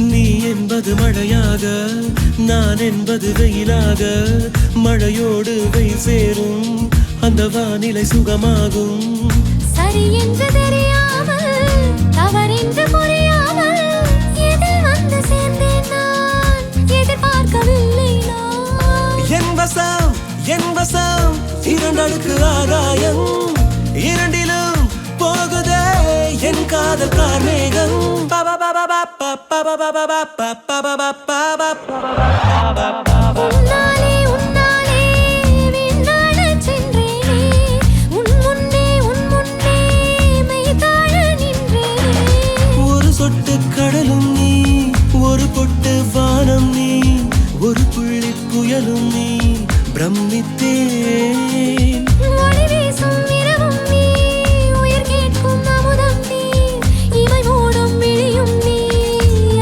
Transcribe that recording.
நீ என்பது மழையாக நான் என்பது வெயிலாக மழையோடு வெயில் சேரும் அந்த வானிலை சுகமாகும் சரி என்று தெரியாமல் தவறென்று புரியாமல் எதில் வந்து சேர்ந்தேன் நான் எதிர்பார்க்கவில்லை நான் என் வசம் இரண்டடுக்கு ஆகாயம் இரண்டிலும் போகுதே என் காதல் கார்மேகம் உன்னாலே உன்னாலே விண்ணாடச் சென்றேனே உன் முன்னே மெய்தாழ நின்றேனே ஒரு சொட்டு கடலும் நீ ஒரு பொட்டு வானம் நீ ஒரு புள்ளி புயலும் நீ பிரமித்தேன்